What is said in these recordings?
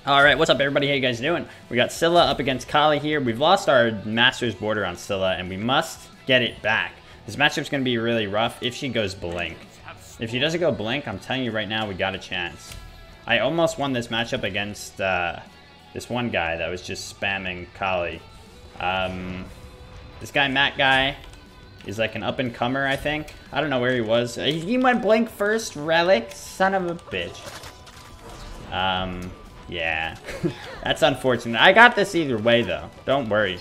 Alright, what's up everybody? How you guys doing? We got Scylla up against Kali here. We've lost our Master's border on Scylla, and we must get it back. This matchup's going to be really rough if she goes Blink. If she doesn't go Blink, I'm telling you right now, we got a chance. I almost won this matchup against this one guy that was just spamming Kali. This guy, Matt guy, is like an up-and-comer, I think. I don't know where he was. He went Blink first, Relic, son of a bitch. Yeah, that's unfortunate. I got this either way, though. Don't worry.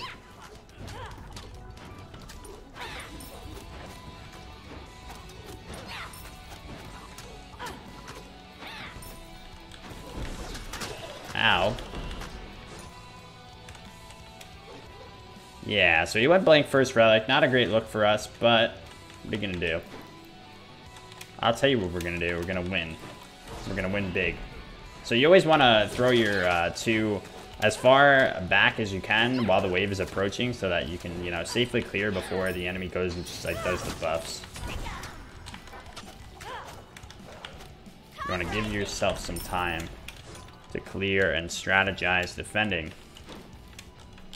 Ow. Yeah, so he went Blink first, Relic. Not a great look for us, but what are you gonna do? I'll tell you what we're gonna do. We're gonna win. We're gonna win big. So you always want to throw your two as far back as you can while the wave is approaching, so that you can, you know, safely clear before the enemy goes and just like does the buffs. You want to give yourself some time to clear and strategize defending.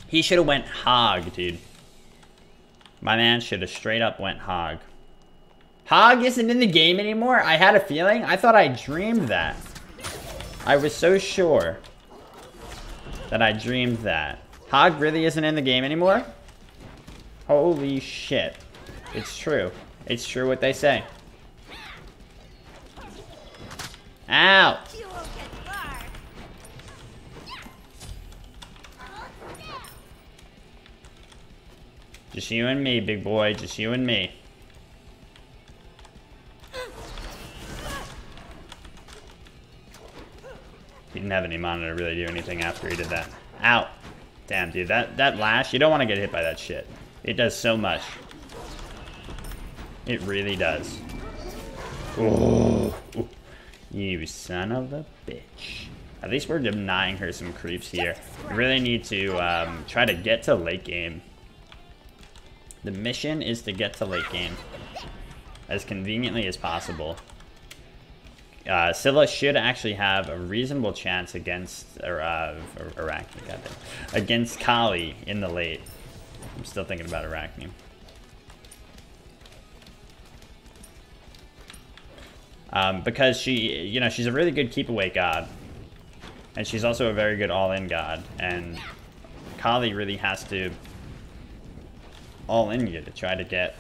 He should have went Hog, dude. My man should have straight up went Hog. Hog isn't in the game anymore? I had a feeling. I thought I dreamed that. I was so sure that I dreamed that. Hog really isn't in the game anymore? Holy shit. It's true. It's true what they say. Ow! Just you and me, big boy. Just you and me. He didn't have any mana to really do anything after he did that. Ow. Damn, dude. That lash, you don't want to get hit by that shit. It does so much. It really does. Oh, you son of a bitch. At least we're denying her some creeps here. We really need to try to get to late game. The mission is to get to late game as conveniently as possible. Scylla should actually have a reasonable chance against against Kali in the late. I'm still thinking about Arachne. Because she, you know, she's a really good keep away god, and she's also a very good all-in god. And Kali really has to all in you to try to get,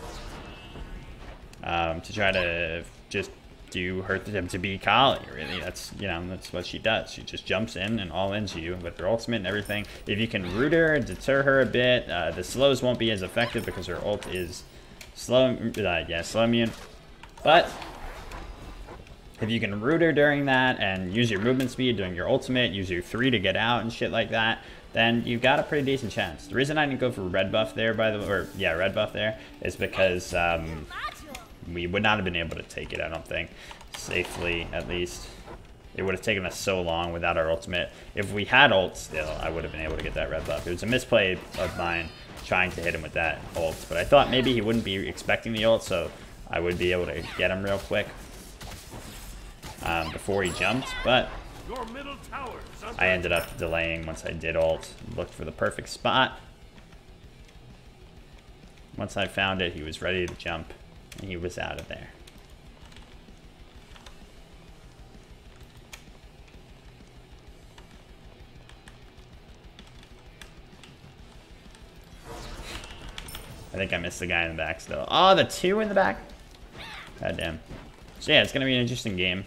just do her to be Kali, really. That's, you know, that's what she does. She just jumps in and all ins you with her ultimate and everything. If you can root her and deter her a bit, the slows won't be as effective because her ult is slow, slow immune. But if you can root her during that and use your movement speed during your ultimate, use your 3 to get out and shit like that, then you've got a pretty decent chance. The reason I didn't go for red buff there, by the way, or yeah, red buff there, is because we would not have been able to take it, I don't think. Safely, at least. It would have taken us so long without our ultimate. If we had ult still, I would have been able to get that red buff. It was a misplay of mine trying to hit him with that ult. But I thought maybe he wouldn't be expecting the ult, so I would be able to get him real quick before he jumped. But I ended up delaying once I did ult. Looked for the perfect spot. Once I found it, he was ready to jump. And he was out of there. I think I missed the guy in the back still. Oh, the 2 in the back? God damn. So yeah, it's going to be an interesting game.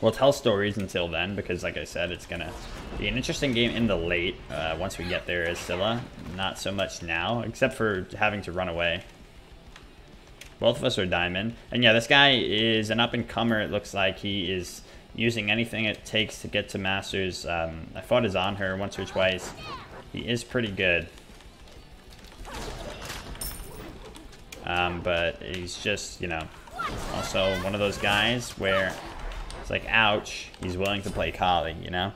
We'll tell stories until then, because like I said, it's going to be an interesting game in the late, once we get there as Scylla. Not so much now, except for having to run away. Both of us are diamond. And yeah, this guy is an up-and-comer. It looks like he is using anything it takes to get to Masters. I fought his on her once or twice. He is pretty good. But he's just, you know, also one of those guys where it's like, ouch, he's willing to play Kali, you know?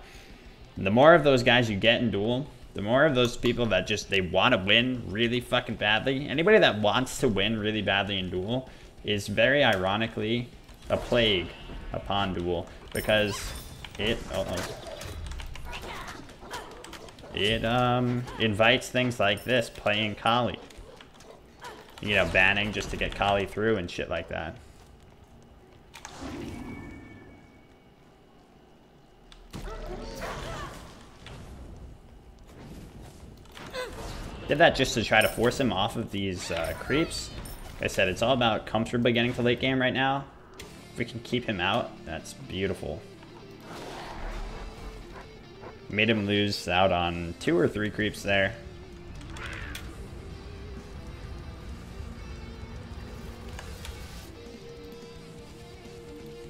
The more of those guys you get in Duel, the more of those people that just, they want to win really fucking badly. Anybody that wants to win really badly in Duel is very ironically a plague upon Duel, because it it invites things like this, playing Kali. You know, banning just to get Kali through and shit like that. Did that just to try to force him off of these creeps. Like I said, it's all about comfortably getting to late game right now. If we can keep him out, that's beautiful. Made him lose out on 2 or 3 creeps there.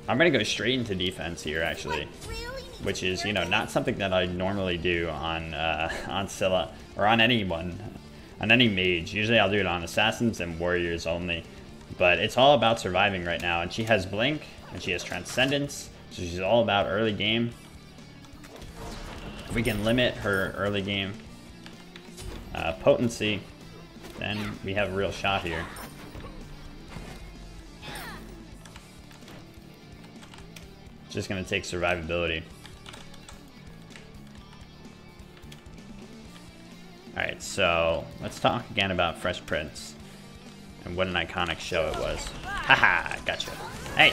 I'm gonna go straight into defense here, actually, which is, you know, not something that I normally do on Scylla or on anyone, on any mage. Usually I'll do it on assassins and warriors only, but it's all about surviving right now. And she has blink and she has transcendence, so she's all about early game. If we can limit her early game potency, then we have a real shot here. Just gonna take survivability. Alright, so let's talk again about Fresh Prince and what an iconic show it was. Haha, gotcha. Hey!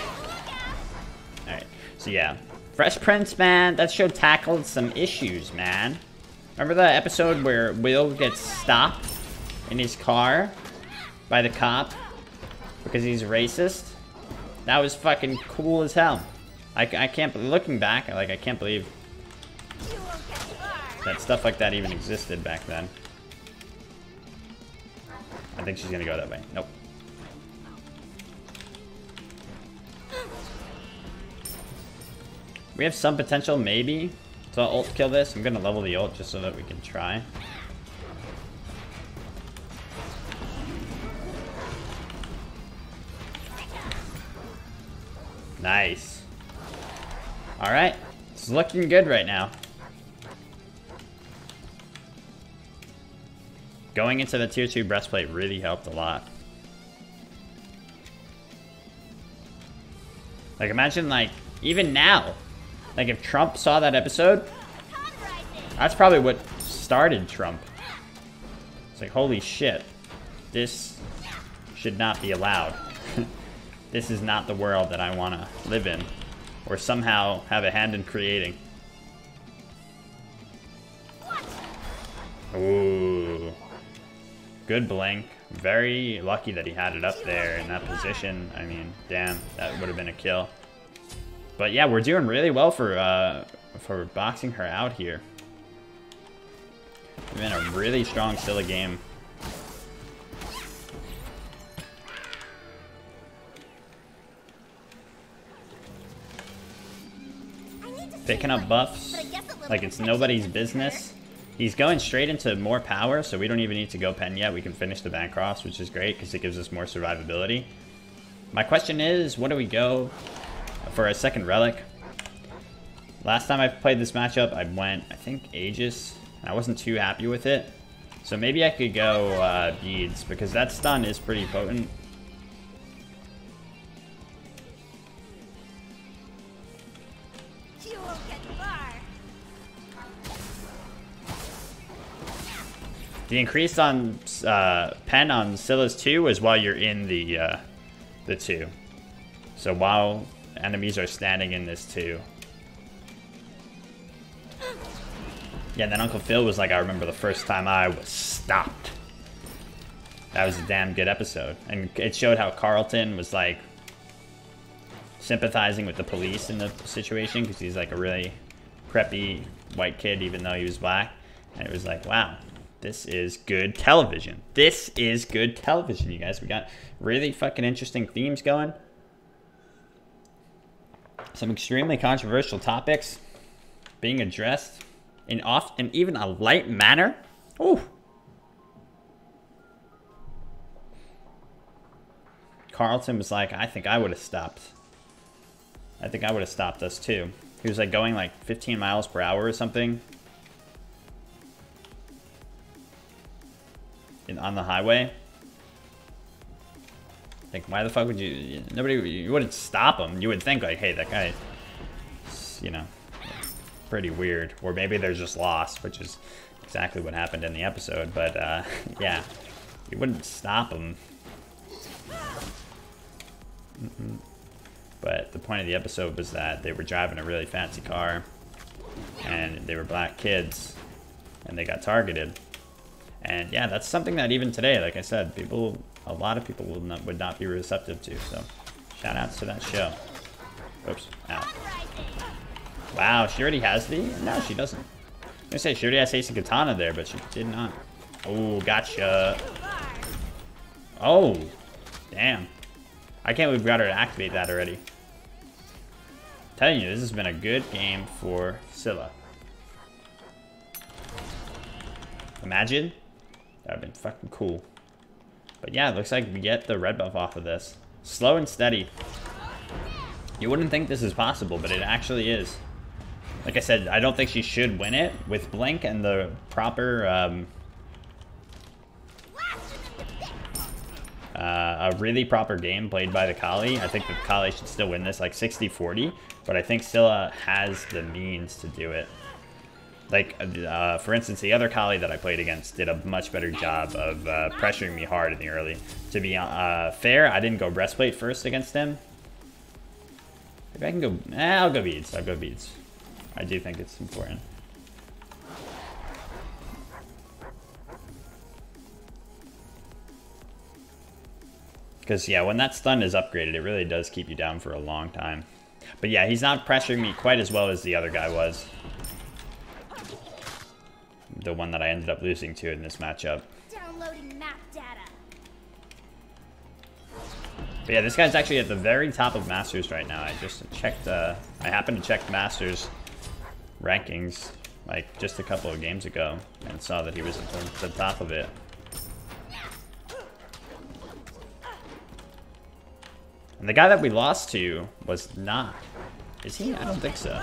Alright, so yeah. Fresh Prince, man, that show tackled some issues, man. Remember the episode where Will gets stopped in his car by the cop because he's racist? That was fucking cool as hell. I can't, looking back, like, I can't believe that stuff like that even existed back then. I think she's gonna go that way. Nope. We have some potential, maybe, to ult kill this. I'm gonna level the ult just so that we can try. Nice. Alright, it's looking good right now. Going into the tier 2 breastplate really helped a lot. Like, imagine, like, even now, like, if Trump saw that episode, that's probably what started Trump. It's like, holy shit, this should not be allowed. This is not the world that I want to live in, or somehow have a hand in creating. Ooh. Good blink. Very lucky that he had it up there in that position. I mean, damn, that would have been a kill. But yeah, we're doing really well for boxing her out here. It's been a really strong Scylla game. Picking up buffs like it's nobody's business. He's going straight into more power, so we don't even need to go pen yet. We can finish the Bancross, which is great because it gives us more survivability. My question is, what do we go for a second relic? Last time I played this matchup, I went, I think, Aegis. I wasn't too happy with it. So maybe I could go Beads, because that stun is pretty potent. The increase on pen on Scylla's 2 is while you're in the 2. So while enemies are standing in this 2. Yeah, and then Uncle Phil was like, I remember the first time I was stopped. That was a damn good episode. And it showed how Carlton was like sympathizing with the police in the situation, because he's like a really preppy white kid even though he was black. And it was like, wow. This is good television. This is good television, you guys. We got really fucking interesting themes going. Some extremely controversial topics being addressed in even a light manner. Ooh. Carlton was like, I think I would have stopped. I think I would have stopped us too. He was like going like 15 miles per hour or something. On the highway. Like, why the fuck would you... you wouldn't stop him. You would think, like, hey, that guy, you know, pretty weird. Or maybe they're just lost, which is exactly what happened in the episode, but yeah, you wouldn't stop him. But the point of the episode was that they were driving a really fancy car, and they were black kids, and they got targeted. And yeah, that's something that even today, like I said, a lot of people would not be receptive to. So, shout outs to that show. Oops, ow. Wow, she already has the? No, she doesn't. I was gonna say she already has Hasty Katana there, but she did not. Oh, gotcha. Oh, damn. I can't believe we got her to activate that already. I'm telling you, this has been a good game for Scylla. Imagine. That would have been fucking cool. But yeah, it looks like we get the red buff off of this. Slow and steady. You wouldn't think this is possible, but it actually is. Like I said, I don't think she should win it. With Blink and the proper... a really proper game played by the Kali. I think the Kali should still win this, like 60-40. But I think Scylla has the means to do it. Like, for instance, the other Kali that I played against did a much better job of pressuring me hard in the early. To be fair, I didn't go breastplate first against him. Maybe I can go... I'll go beads. I'll go beads. I do think it's important. Because, yeah, when that stun is upgraded, it really does keep you down for a long time. But, yeah, he's not pressuring me quite as well as the other guy was. The one that I ended up losing to in this matchup. Downloading map data. But, yeah, this guy's actually at the very top of Masters right now. I just checked, I happened to check Masters rankings, like, just a couple of games ago, and saw that he was at the top of it. And the guy that we lost to was not. Is he? I don't think so.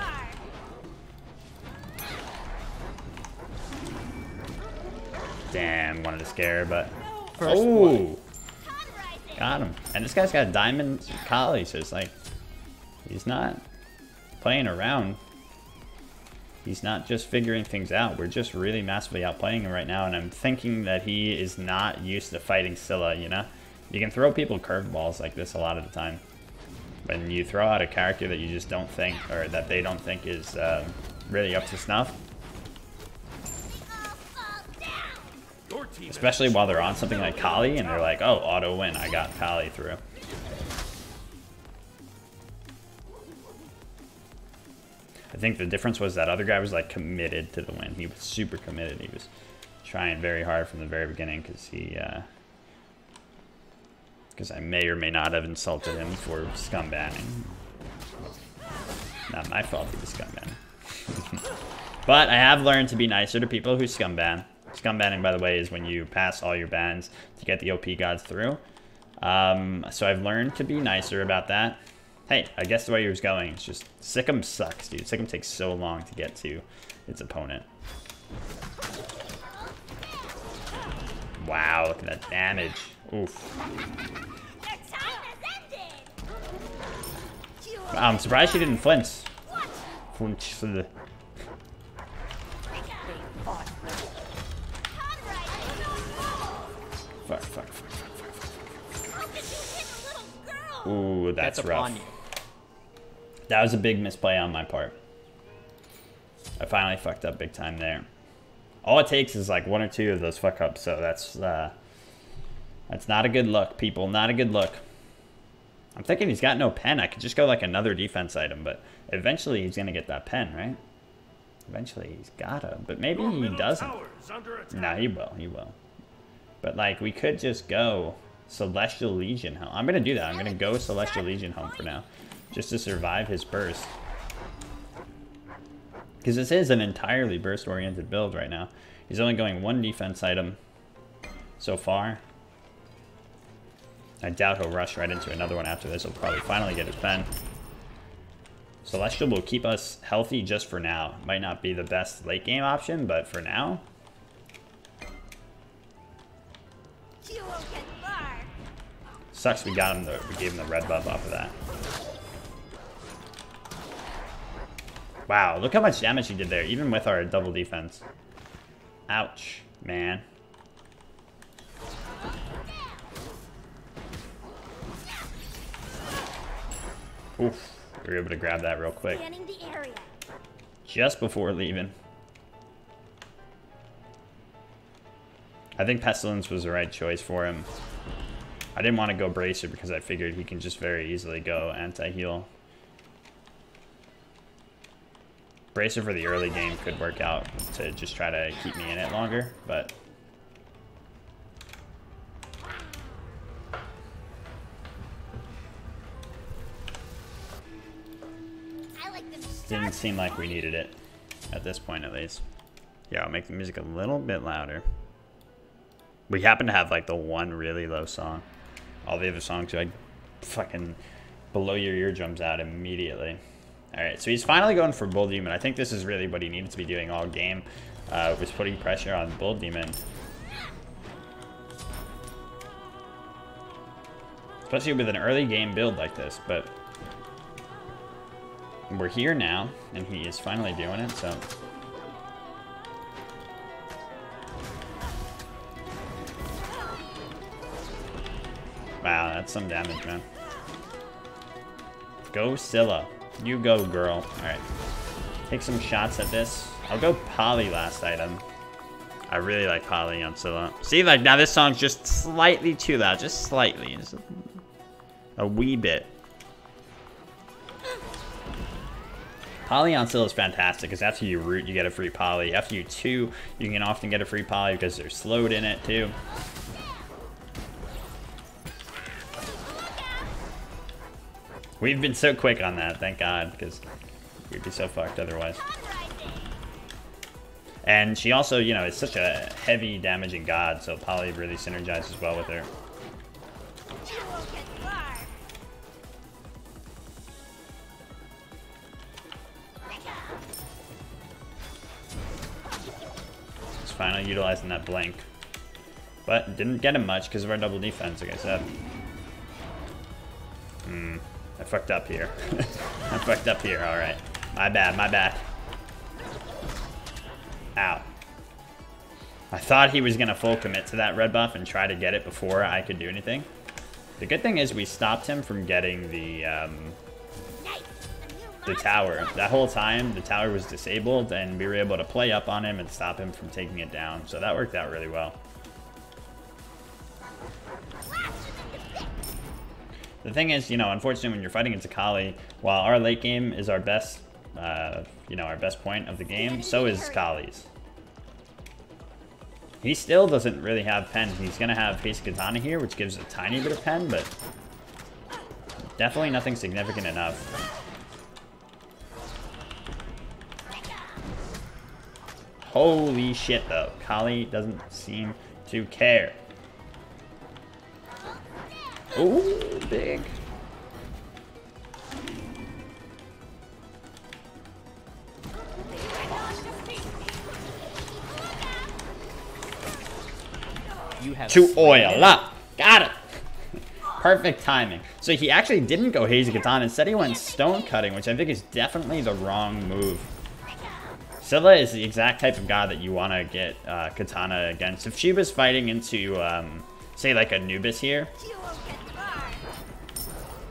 Damn, wanted to scare, but... Oh! Got him. And this guy's got Diamond Kali, so it's like... He's not playing around. He's not just figuring things out. We're just really massively outplaying him right now, and I'm thinking that he is not used to fighting Scylla, you know? You can throw people curveballs like this a lot of the time. When you throw out a character that you just don't think, or that they don't think is really up to snuff. Especially while they're on something like Kali, and they're like, oh, auto win, I got Kali through. I think the difference was that other guy was like committed to the win. He was super committed. He was trying very hard from the very beginning because he... because I may or may not have insulted him for scum banning. Not my fault he was scum banning. But I have learned to be nicer to people who scum ban. Scum banning, by the way, is when you pass all your bans to get the OP gods through. So I've learned to be nicer about that. Hey, I guess the way he was going, it's just Sikkim sucks, dude. Sikkim takes so long to get to its opponent. Wow, look at that damage. Oof. Wow, I'm surprised she didn't flinch. Flinch for the... Fuck. Ooh, that's rough. That was a big misplay on my part. I finally fucked up big time there. All it takes is like one or two of those fuck ups, so that's not a good look, people. Not a good look. I'm thinking he's got no pen. I could just go like another defense item, but eventually he's gonna get that pen, right? Eventually he's gotta, but maybe he doesn't. Nah, he will. He will. But like, we could just go Celestial Legion home. I'm gonna do that. I'm gonna go Celestial Legion home for now, just to survive his burst. Because this is an entirely burst-oriented build right now. He's only going one defense item so far. I doubt he'll rush right into another one after this. He'll probably finally get his pen. Celestial will keep us healthy just for now. Might not be the best late game option, but for now. Sucks we got him we gave him the red buff off of that. Wow, look how much damage he did there, even with our double defense. Ouch, man. Oof, we were able to grab that real quick. Scanning the area. Just before leaving. I think Pestilence was the right choice for him. I didn't want to go Bracer because I figured he can just very easily go anti-heal. Bracer for the early game could work out to just try to keep me in it longer, but... didn't seem like we needed it, at this point at least. Yeah, I'll make the music a little bit louder. We happen to have like the one really low song. All the other songs are like fucking blow your eardrums out immediately. Alright, so he's finally going for Bull Demon. I think this is really what he needed to be doing all game, was putting pressure on Bull Demon. Especially with an early game build like this, but we're here now, and he is finally doing it, so... Wow, that's some damage, man. Go Scylla. You go, girl. Alright. Take some shots at this. I'll go Poly last item. I really like Poly on Scylla. See, like, now this song's just slightly too loud. Just slightly. Just a wee bit. Poly on Scylla is fantastic because after you root, you get a free Poly. After you 2, you can often get a free Poly because they're slowed in it too. We've been so quick on that, thank God, because we'd be so fucked otherwise. And she also, you know, is such a heavy damaging god, so Poly really synergizes well with her. Finally utilizing that blink, but didn't get him much because of our double defense, like I said. I fucked up here. I fucked up here, alright. My bad, my bad. Ow. I thought he was gonna full commit to that red buff and try to get it before I could do anything. The good thing is we stopped him from getting the tower. That whole time, the tower was disabled, and we were able to play up on him and stop him from taking it down. So that worked out really well. The thing is, you know, unfortunately, when you're fighting into Kali, while our late game is our best, you know, our best point of the game, so is Kali's. He still doesn't really have pen. He's gonna have Haste Katana here, which gives a tiny bit of pen, but definitely nothing significant enough. Holy shit, though. Kali doesn't seem to care. Ooh, big. You have to oil up. Got it. Perfect timing. So he actually didn't go Hazy Katana. Instead, he went Stone Cutting, which I think is definitely the wrong move. Scylla is the exact type of god that you want to get Katana against. If she was fighting into, say, like Anubis here,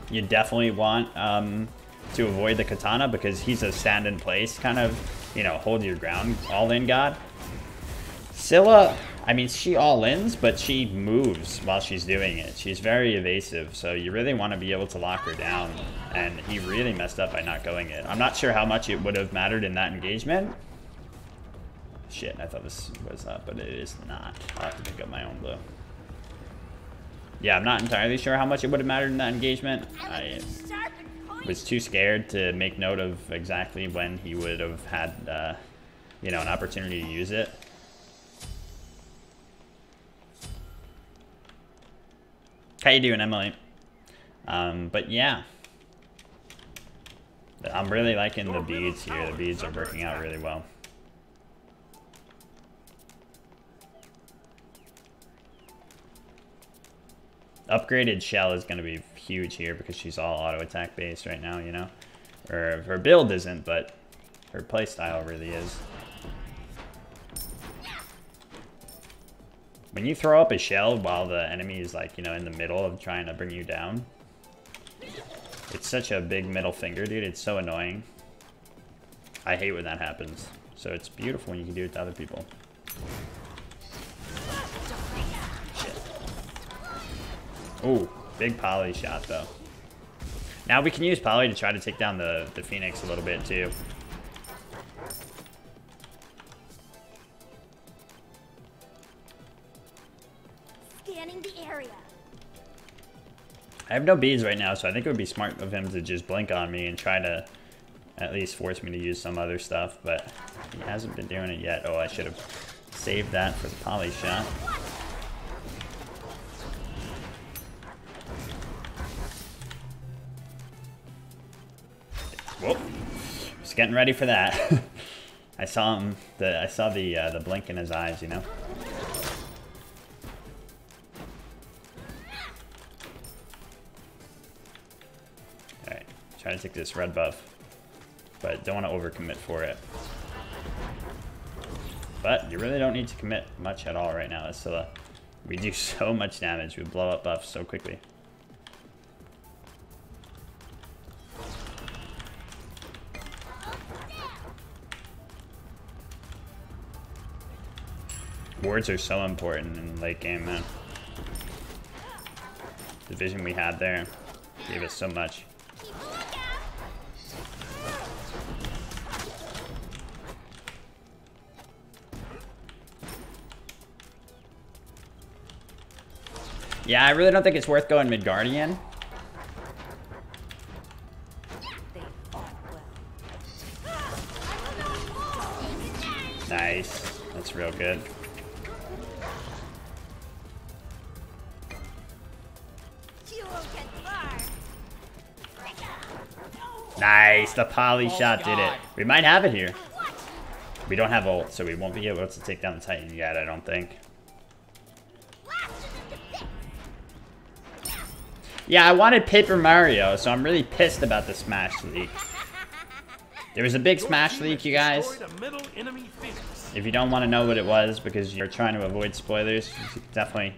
you definitely want to avoid the Katana because he's a stand-in-place kind of, you know, hold your ground all-in god. Scylla, I mean, she all-ins, but she moves while she's doing it. She's very evasive, so you really want to be able to lock her down, and he really messed up by not going it. I'm not sure how much it would have mattered in that engagement. Shit, I thought this was up, but it is not. I'll have to pick up my own blue. Yeah, I'm not entirely sure how much it would have mattered in that engagement. I was too scared to make note of exactly when he would have had, you know, an opportunity to use it. How you doing, Emily? But yeah. I'm really liking the beads here. The beads are working out really well. Upgraded Shell is going to be huge here because she's all auto attack based right now, you know? Or her build isn't, but her playstyle really is. When you throw up a shell while the enemy is like, you know, in the middle of trying to bring you down, it's such a big middle finger, dude. It's so annoying. I hate when that happens. So it's beautiful when you can do it to other people. Shit. Ooh, big poly shot though. Now we can use poly to try to take down the Phoenix a little bit too. Scanning the area. I have no beads right now, so I think it would be smart of him to just blink on me and try to at least force me to use some other stuff, but he hasn't been doing it yet. Oh, I should have saved that for the poly shot. Whoa. Just getting ready for that. I saw him, I saw the blink in his eyes, you know? Alright, try to take this red buff, but don't want to overcommit for it. But you really don't need to commit much at all right now as Scylla. We do so much damage, we blow up buffs so quickly. Wards are so important in late game, man. The vision we had there gave us so much. Yeah, I really don't think it's worth going mid-guardian. Nice. That's real good. Nice, the poly shot did it. We might have it here. We don't have ult, so we won't be able to take down the Titan yet, I don't think. Yeah, I wanted Paper Mario, so I'm really pissed about the Smash leak. There was a big Smash leak, you guys. If you don't want to know what it was because you're trying to avoid spoilers, you should definitely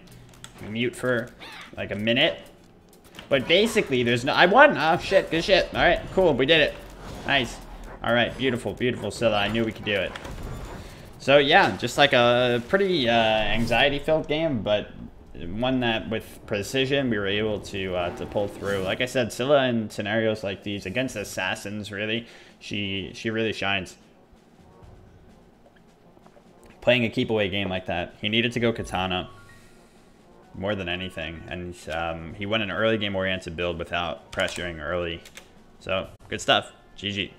mute for like a minute. But basically, there's no... I won! Oh, shit. Good shit. Alright, cool. We did it. Nice. Alright, beautiful, beautiful Scylla. I knew we could do it. So, yeah, just like a pretty anxiety-filled game, but one that, with precision, we were able to pull through. Like I said, Scylla in scenarios like these, against assassins, really, she really shines. Playing a keep-away game like that, he needed to go Katana. More than anything, and he went an early game oriented build without pressuring early. So, good stuff. GG.